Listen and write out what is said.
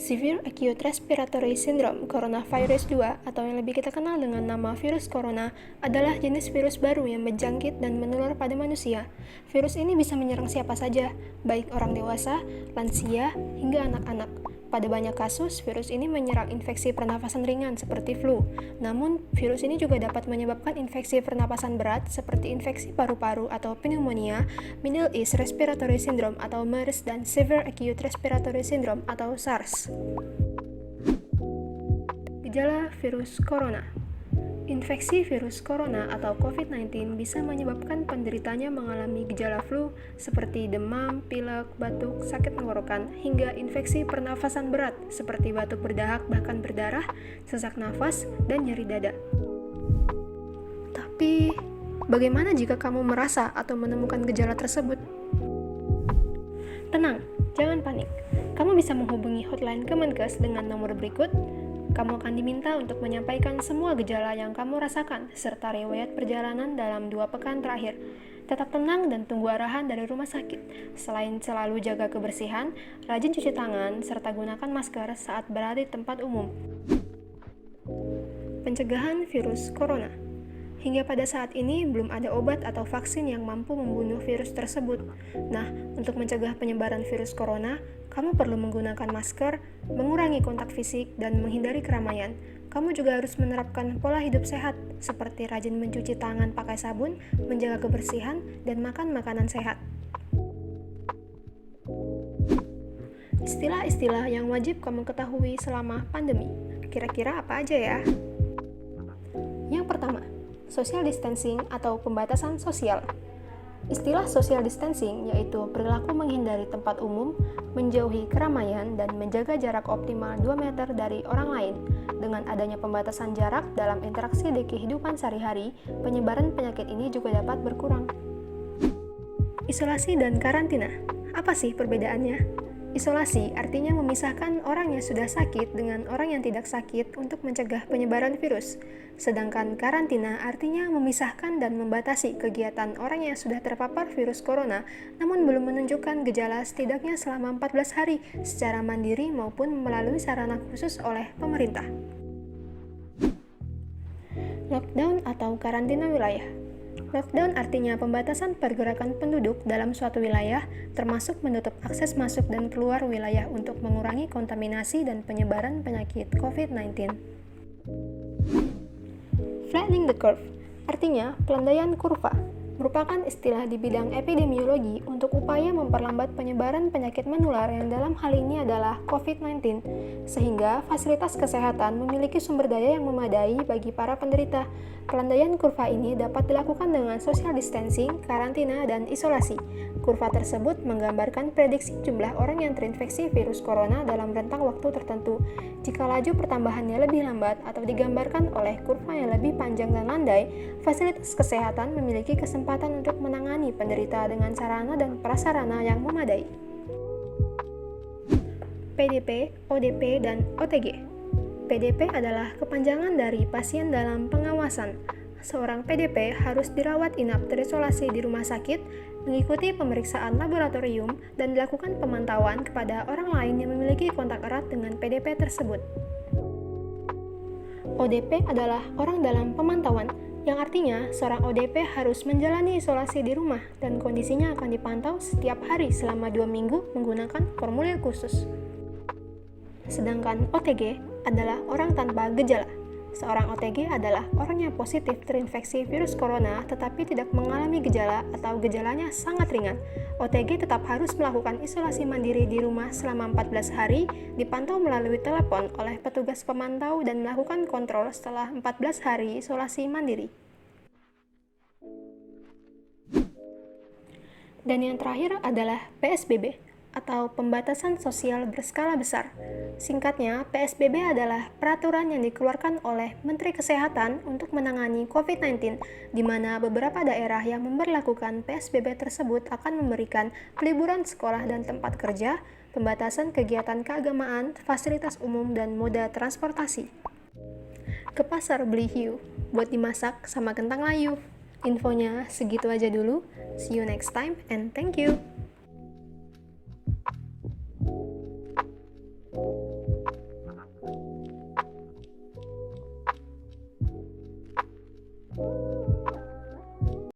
Severe Acute Respiratory Syndrome Coronavirus 2 atau yang lebih kita kenal dengan nama virus corona adalah jenis virus baru yang menjangkit dan menular pada manusia. Virus ini bisa menyerang siapa saja, baik orang dewasa, lansia, hingga anak-anak. Pada banyak kasus, virus ini menyerang infeksi pernafasan ringan seperti flu. Namun, virus ini juga dapat menyebabkan infeksi pernapasan berat seperti infeksi paru-paru atau pneumonia, Middle East Respiratory Syndrome atau MERS, dan Severe Acute Respiratory Syndrome atau SARS. Gejala virus corona. Infeksi virus corona atau COVID-19 bisa menyebabkan penderitanya mengalami gejala flu seperti demam, pilek, batuk, sakit tenggorokan, hingga infeksi pernafasan berat seperti batuk berdahak bahkan berdarah, sesak nafas, dan nyeri dada. Tapi, bagaimana jika kamu merasa atau menemukan gejala tersebut? Tenang, jangan panik. Kamu bisa menghubungi hotline Kemenkes dengan nomor berikut. Kamu akan diminta untuk menyampaikan semua gejala yang kamu rasakan, serta riwayat perjalanan dalam 2 pekan terakhir. Tetap tenang dan tunggu arahan dari rumah sakit. Selain selalu jaga kebersihan, rajin cuci tangan, serta gunakan masker saat berada di tempat umum. Pencegahan virus corona. Hingga pada saat ini, belum ada obat atau vaksin yang mampu membunuh virus tersebut. Nah, untuk mencegah penyebaran virus corona, kamu perlu menggunakan masker, mengurangi kontak fisik, dan menghindari keramaian. Kamu juga harus menerapkan pola hidup sehat, seperti rajin mencuci tangan pakai sabun, menjaga kebersihan, dan makan makanan sehat. Istilah-istilah yang wajib kamu ketahui selama pandemi. Kira-kira apa aja ya? Yang pertama, social distancing atau pembatasan sosial. Istilah social distancing yaitu perilaku menghindari tempat umum, menjauhi keramaian, dan menjaga jarak optimal 2 meter dari orang lain. Dengan adanya pembatasan jarak dalam interaksi di kehidupan sehari-hari, penyebaran penyakit ini juga dapat berkurang. Isolasi dan karantina. Apa sih perbedaannya? Isolasi artinya memisahkan orang yang sudah sakit dengan orang yang tidak sakit untuk mencegah penyebaran virus. Sedangkan karantina artinya memisahkan dan membatasi kegiatan orang yang sudah terpapar virus corona namun belum menunjukkan gejala setidaknya selama 14 hari secara mandiri maupun melalui sarana khusus oleh pemerintah. Lockdown atau karantina wilayah. Lockdown artinya pembatasan pergerakan penduduk dalam suatu wilayah, termasuk menutup akses masuk dan keluar wilayah untuk mengurangi kontaminasi dan penyebaran penyakit COVID-19. Flattening the curve artinya pelandaian kurva, merupakan istilah di bidang epidemiologi untuk upaya memperlambat penyebaran penyakit menular yang dalam hal ini adalah COVID-19, sehingga fasilitas kesehatan memiliki sumber daya yang memadai bagi para penderita. Pelandaian kurva ini dapat dilakukan dengan social distancing, karantina, dan isolasi. Kurva tersebut menggambarkan prediksi jumlah orang yang terinfeksi virus corona dalam rentang waktu tertentu. Jika laju pertambahannya lebih lambat atau digambarkan oleh kurva yang lebih panjang dan landai, fasilitas kesehatan memiliki kesempatan untuk menangani penderita dengan sarana dan prasarana yang memadai. PDP, ODP, dan OTG. PDP adalah kepanjangan dari pasien dalam pengawasan. Seorang PDP harus dirawat inap terisolasi di rumah sakit, mengikuti pemeriksaan laboratorium, dan dilakukan pemantauan kepada orang lain yang memiliki kontak erat dengan PDP tersebut. ODP adalah orang dalam pemantauan, yang artinya seorang ODP harus menjalani isolasi di rumah dan kondisinya akan dipantau setiap hari selama 2 minggu menggunakan formulir khusus. Sedangkan OTG adalah orang tanpa gejala. Seorang OTG adalah orang yang positif terinfeksi virus corona tetapi tidak mengalami gejala atau gejalanya sangat ringan. OTG tetap harus melakukan isolasi mandiri di rumah selama 14 hari, dipantau melalui telepon oleh petugas pemantau dan melakukan kontrol setelah 14 hari isolasi mandiri. Dan yang terakhir adalah PSBB atau pembatasan sosial berskala besar. Singkatnya, PSBB adalah peraturan yang dikeluarkan oleh Menteri Kesehatan untuk menangani COVID-19, di mana beberapa daerah yang memberlakukan PSBB tersebut akan memberikan peliburan sekolah dan tempat kerja, pembatasan kegiatan keagamaan, fasilitas umum, dan moda transportasi. Ke pasar beli hiu, buat dimasak sama kentang layu. Infonya segitu aja dulu. See you next time and thank you.